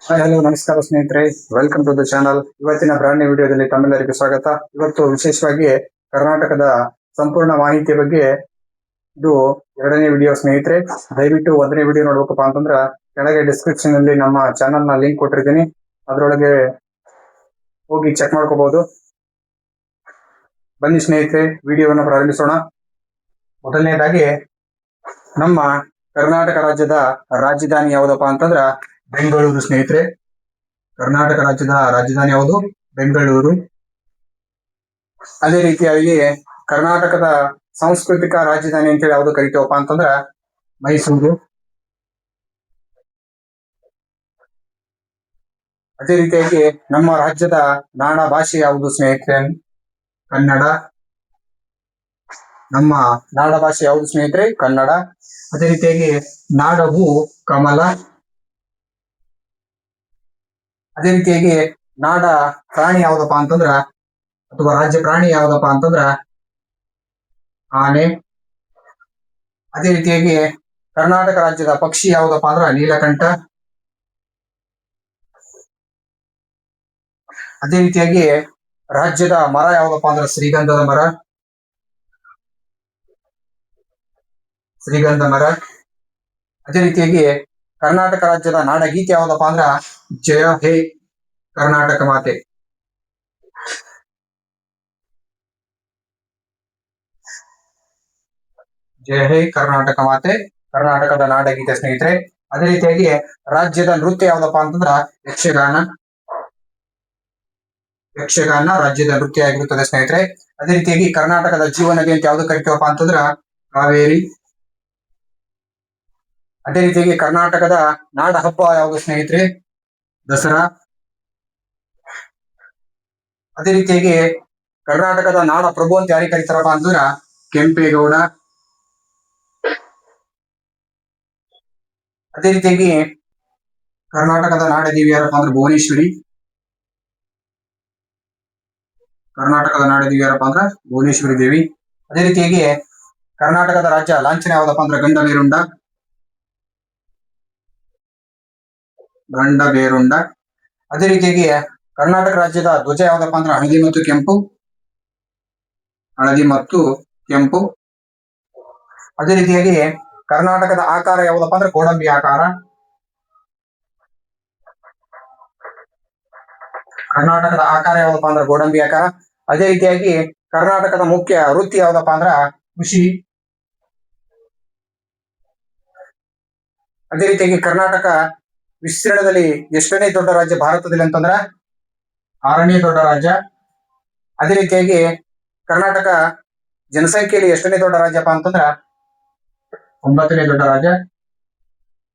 Hi hello ನಮಸ್ಕಾರ ಸ್ನೇಹಿತರೆ, welcome to the channel. ಇವತ್ತಿನ ಬ್ರಾಂಡ್ ನ್ಯೂ ವಿಡಿಯೋದಲ್ಲಿ ತಮ್ಮೆಲ್ಲರಿಗೂ ಸ್ವಾಗತ. ಇವತ್ತು ವಿಶೇಷವಾಗಿ ಕರ್ನಾಟಕದ ಸಂಪೂರ್ಣ ಮಾಹಿತಿ ಬಗ್ಗೆ ಇದು ಎರಡನೇ ವಿಡಿಯೋ ಸ್ನೇಹಿತರೆ. ದಯವಿಟ್ಟು ಒಂದನೇ ವಿಡಿಯೋ ನೋಡ್ಬೇಕಪ್ಪ ಅಂತಂದ್ರ ಕೆಳಗೆ ಡಿಸ್ಕ್ರಿಪ್ಷನ್ ಅಲ್ಲಿ ನಮ್ಮ ಚಾನಲ್ ನ ಲಿಂಕ್ ಕೊಟ್ಟಿರ್ತೀನಿ, ಅದರೊಳಗೆ ಹೋಗಿ ಚೆಕ್ ಮಾಡ್ಕೋಬಹುದು. ಬನ್ನಿ ಸ್ನೇಹಿತರೆ, ವಿಡಿಯೋವನ್ನು ಪ್ರಾರಂಭಿಸೋಣ. ಮೊದಲನೇದಾಗಿ ನಮ್ಮ ಕರ್ನಾಟಕ ರಾಜ್ಯದ ರಾಜಧಾನಿ ಯಾವುದಪ್ಪ ಅಂತಂದ್ರ ಬೆಂಗಳೂರು ಸ್ನೇಹಿತರೆ. ಕರ್ನಾಟಕ ರಾಜ್ಯದ ರಾಜಧಾನಿ ಯಾವುದು? ಬೆಂಗಳೂರು. ಅದೇ ರೀತಿಯಾಗಿ ಕರ್ನಾಟಕದ ಸಾಂಸ್ಕೃತಿಕ ರಾಜಧಾನಿ ಅಂತೇಳಿ ಯಾವ್ದು ಕರಿತೀವಪ್ಪ ಅಂತಂದ್ರ ಮೈಸೂರು. ಅದೇ ರೀತಿಯಾಗಿ ನಮ್ಮ ರಾಜ್ಯದ ನಾಡ ಭಾಷೆ ಯಾವುದು ಸ್ನೇಹಿತರೆ? ಕನ್ನಡ. ನಮ್ಮ ನಾಡ ಭಾಷೆ ಯಾವುದು ಸ್ನೇಹಿತರೆ? ಕನ್ನಡ. ಅದೇ ರೀತಿಯಾಗಿ ನಾಡಹೂ ಕಮಲ. ಅದೇ ರೀತಿಯಾಗಿ ನಾಡ ಪ್ರಾಣಿ ಯಾವ್ದಪ್ಪ ಅಂತಂದ್ರ ಅಥವಾ ರಾಜ್ಯ ಪ್ರಾಣಿ ಯಾವ್ದಪ್ಪ ಅಂತಂದ್ರ ಆನೆ. ಅದೇ ರೀತಿಯಾಗಿ ಕರ್ನಾಟಕ ರಾಜ್ಯದ ಪಕ್ಷಿ ಯಾವ್ದಪ್ಪ ಅಂದ್ರ ನೀಲಕಂಠ. ಅದೇ ರೀತಿಯಾಗಿ ರಾಜ್ಯದ ಮರ ಯಾವ್ದಪ್ಪ ಅಂದ್ರ ಶ್ರೀಗಂಧದ ಮರ. ಶ್ರೀಗಂಧ ಮರ. ಅದೇ ರೀತಿಯಾಗಿ ಕರ್ನಾಟಕ ರಾಜ್ಯದ ನಾಡಗೀತೆ ಯಾವ್ದಪ್ಪ ಅಂದ್ರ ಜಯ ಹೇ ಕರ್ನಾಟಕ ಮಾತೆ. ಜಯ ಹೇ ಕರ್ನಾಟಕ ಮಾತೆ ಕರ್ನಾಟಕದ ನಾಡಗೀತೆ ಸ್ನೇಹಿತರೆ. ಅದೇ ರೀತಿಯಾಗಿ ರಾಜ್ಯದ ನೃತ್ಯ ಯಾವ್ದಪ್ಪ ಅಂತಂದ್ರ ಯಕ್ಷಗಾನ. ಯಕ್ಷಗಾನ ರಾಜ್ಯದ ನೃತ್ಯ ಆಗಿರುತ್ತದೆ ಸ್ನೇಹಿತರೆ. ಅದೇ ರೀತಿಯಾಗಿ ಕರ್ನಾಟಕದ ಜೀವನದಿ ಅಂತ ಯಾವ್ದು ಕರಿತೀವಪ್ಪ ಅಂತಂದ್ರ ಕಾವೇರಿ. ಅದೇ ರೀತಿಯಾಗಿ ಕರ್ನಾಟಕದ ನಾಡ ಹಬ್ಬ ಯಾವುದು ಸ್ನೇಹಿತರೆ? ದಸರಾ. ಅದೇ ರೀತಿಯಾಗಿ ಕರ್ನಾಟಕದ ನಾಡ ಪ್ರಭು ಅಂತ ಯಾರಿಗೆ ಕರೀತಾರಪ್ಪ ಅಂತಂದ್ರ ಕೆಂಪೇಗೌಡ. ಅದೇ ರೀತಿಯಾಗಿ ಕರ್ನಾಟಕದ ನಾಡದೇವಿ ಯಾರಪ್ಪ ಅಂದ್ರೆ ಭುವನೇಶ್ವರಿ. ಕರ್ನಾಟಕದ ನಾಡದೇವಿ ಯಾರಪ್ಪ ಅಂದ್ರ ಭುವನೇಶ್ವರಿ ದೇವಿ. ಅದೇ ರೀತಿಯಾಗಿ ಕರ್ನಾಟಕದ ರಾಜ್ಯ ಲಾಂಛನ ಯಾವ್ದಪ್ಪ ಅಂದ್ರ ಗಂಡಬೇರುಂಡ. ಗಂಡಬೇರುಂಡ. ಅದೇ ರೀತಿಯಾಗಿ ಕರ್ನಾಟಕ ರಾಜ್ಯದ ಧ್ವಜ ಯಾವ್ದಪ್ಪ ಅಂದ್ರ ಹಳದಿ ಮತ್ತು ಕೆಂಪು. ಹಳದಿ ಮತ್ತು ಕೆಂಪು. ಅದೇ ರೀತಿಯಾಗಿ ಕರ್ನಾಟಕದ ಆಕಾರ ಯಾವ್ದಪ್ಪ ಅಂದ್ರೆ ಗೋಡಂಬಿ ಆಕಾರ. ಕರ್ನಾಟಕದ ಆಕಾರ ಯಾವ್ದಪ್ಪ ಅಂದ್ರೆ ಗೋಡಂಬಿ ಆಕಾರ. ಅದೇ ರೀತಿಯಾಗಿ ಕರ್ನಾಟಕದ ಮುಖ್ಯ ವೃತ್ತಿ ಯಾವ್ದಪ್ಪ ಅಂದ್ರ ಕೃಷಿ. ಅದೇ ರೀತಿಯಾಗಿ ಕರ್ನಾಟಕ ವಿಸ್ತೀರ್ಣದಲ್ಲಿ ಎಷ್ಟನೇ ದೊಡ್ಡ ರಾಜ್ಯ ಭಾರತದಲ್ಲಿ ಅಂತಂದ್ರ 6ನೇ ದೊಡ್ಡ ರಾಜ್ಯ. ಅದೇ ರೀತಿಯಾಗಿ ಕರ್ನಾಟಕ ಜನಸಂಖ್ಯೆಯಲ್ಲಿ ಎಷ್ಟನೇ ದೊಡ್ಡ ರಾಜ್ಯಪ್ಪ ಅಂತಂದ್ರ 9ನೇ ದೊಡ್ಡ ರಾಜ್ಯ.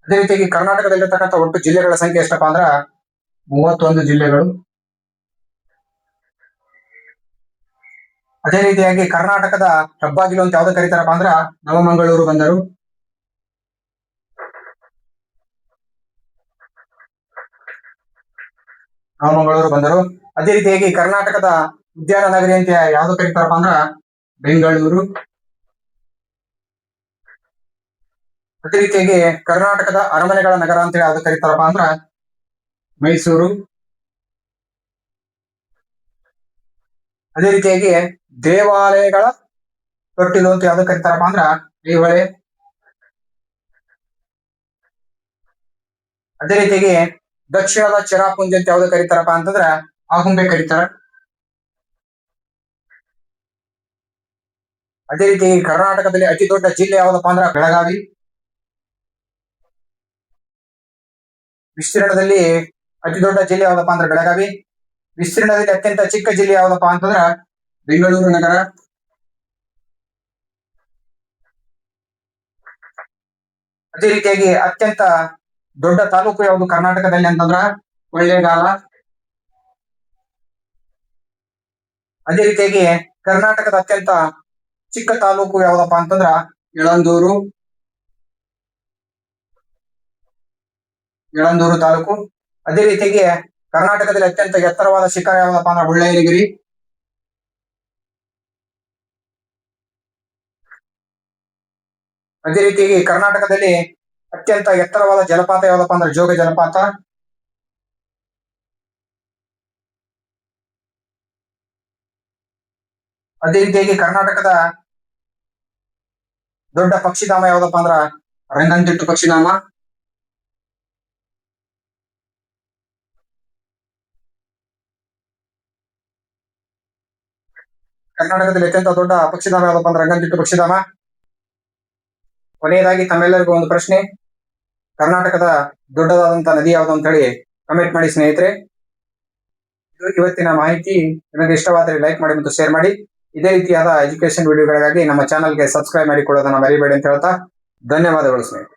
ಅದೇ ರೀತಿಯಾಗಿ ಕರ್ನಾಟಕದಲ್ಲಿರ್ತಕ್ಕಂಥ ಒಟ್ಟು ಜಿಲ್ಲೆಗಳ ಸಂಖ್ಯೆ ಎಷ್ಟಪ್ಪ ಅಂದ್ರ 31 ಜಿಲ್ಲೆಗಳು. ಅದೇ ರೀತಿಯಾಗಿ ಕರ್ನಾಟಕದ ಹೆಬ್ಬಾಗಿಲು ಅಂತ ಯಾವ್ದು ಕರೀತಾರಪ್ಪ ಅಂದ್ರ ನವಮಂಗಳೂರು ಬಂದರು. ನವಮಂಗಳೂರು ಬಂದರು. ಅದೇ ರೀತಿಯಾಗಿ ಕರ್ನಾಟಕದ ಉದ್ಯಾನ ನಗರಿ ಅಂತ ಯಾವ್ದು ಕರೀತಾರಪ್ಪ ಅಂದ್ರ ಬೆಂಗಳೂರು. ಅದೇ ರೀತಿಯಾಗಿ ಕರ್ನಾಟಕದ ಅರಮನೆಗಳ ನಗರ ಅಂತ ಯಾವ್ದು ಕರೀತಾರಪ್ಪ ಅಂದ್ರ ಮೈಸೂರು. ಅದೇ ರೀತಿಯಾಗಿ ದೇವಾಲಯಗಳ ತೊಟ್ಟಿಲು ಅಂತ ಯಾವ್ದು ಕರೀತಾರಪ್ಪ ಅಂದ್ರ ಐಹೊಳೆ. ಅದೇ ರೀತಿಯಾಗಿ ದಕ್ಷಿಣದ ಚಿರಾಪುಂಜಿ ಅಂತ ಯಾವ್ದು ಕರೀತಾರಪ್ಪ ಅಂತಂದ್ರ ಆಗುಂಬೆ ಕರೀತಾರ. ಅದೇ ರೀತಿಯಾಗಿ ಕರ್ನಾಟಕದಲ್ಲಿ ಅತಿ ದೊಡ್ಡ ಜಿಲ್ಲೆ ಯಾವ್ದಪ್ಪ ಅಂದ್ರ ಬೆಳಗಾವಿ. ವಿಸ್ತೀರ್ಣದಲ್ಲಿ ಅತಿ ದೊಡ್ಡ ಜಿಲ್ಲೆ ಯಾವ್ದಪ್ಪ ಅಂದ್ರೆ ಬೆಳಗಾವಿ. ವಿಸ್ತೀರ್ಣದಲ್ಲಿ ಅತ್ಯಂತ ಚಿಕ್ಕ ಜಿಲ್ಲೆ ಯಾವ್ದಪ್ಪ ಅಂತಂದ್ರ ಬೆಂಗಳೂರು ನಗರ. ಅದೇ ರೀತಿಯಾಗಿ ಅತ್ಯಂತ ದೊಡ್ಡ ತಾಲೂಕು ಯಾವುದು ಕರ್ನಾಟಕದಲ್ಲಿ ಅಂತಂದ್ರ ಕೊಳ್ಳೇಗಾಲ. ಅದೇ ರೀತಿಯಾಗಿ ಕರ್ನಾಟಕದ ಅತ್ಯಂತ ಚಿಕ್ಕ ತಾಲೂಕು ಯಾವ್ದಪ್ಪ ಅಂತಂದ್ರ ಯಳಂದೂರು. ಯಳಂದೂರು ತಾಲೂಕು. ಅದೇ ರೀತಿಯಾಗಿ ಕರ್ನಾಟಕದಲ್ಲಿ ಅತ್ಯಂತ ಎತ್ತರವಾದ ಶಿಖರ ಯಾವ್ದಪ್ಪ ಅಂದ್ರೆ ಮುಳ್ಳಯ್ಯನಗಿರಿ. ಅದೇ ರೀತಿಯಾಗಿ ಕರ್ನಾಟಕದಲ್ಲಿ ಅತ್ಯಂತ ಎತ್ತರವಾದ ಜಲಪಾತ ಯಾವ್ದಪ್ಪ ಅಂದ್ರೆ ಜೋಗ ಜಲಪಾತ. ಅದೇ ರೀತಿಯಾಗಿ ಕರ್ನಾಟಕದ ದೊಡ್ಡ ಪಕ್ಷಿಧಾಮ ಯಾವ್ದಪ್ಪ ಅಂದ್ರ ರಂಗನತಿಟ್ಟು ಪಕ್ಷಿಧಾಮ. ಕರ್ನಾಟಕದಲ್ಲಿ ಅತ್ಯಂತ ದೊಡ್ಡ ಪಕ್ಷಿಧಾಮ ಯಾವ್ದಪ್ಪ ಅಂದ್ರೆ ರಂಗನತಿಟ್ಟು ಪಕ್ಷಿಧಾಮ. ಕೊನೆಯದಾಗಿ ತಮ್ಮೆಲ್ಲರಿಗೂ ಒಂದು ಪ್ರಶ್ನೆ, ಕರ್ನಾಟಕದ ದೊಡ್ಡದಾದಂತ ನದಿ ಯಾವುದು ಅಂತ ಹೇಳಿ ಕಮೆಂಟ್ ಮಾಡಿ ಸ್ನೇಹಿತರೆ. ಇವತ್ತಿನ ಮಾಹಿತಿ ನಿಮಗೆ ಇಷ್ಟವಾದರೆ ಲೈಕ್ ಮಾಡಿ ಮತ್ತು ಶೇರ್ ಮಾಡಿ. ಇದೇ ರೀತಿಯಾದ ಎಜುಕೇಶನ್ ವಿಡಿಯೋಗಳಿಗಾಗಿ ನಮ್ಮ ಚಾನಲ್ಗೆ ಸಬ್ಸ್ಕ್ರೈಬ್ ಮಾಡಿಕೊಳ್ಳೋದನ್ನ ಮರಿಬೇಡಿ ಅಂತ ಹೇಳ್ತಾ ಧನ್ಯವಾದಗಳು ಸ್ನೇಹಿತರೆ.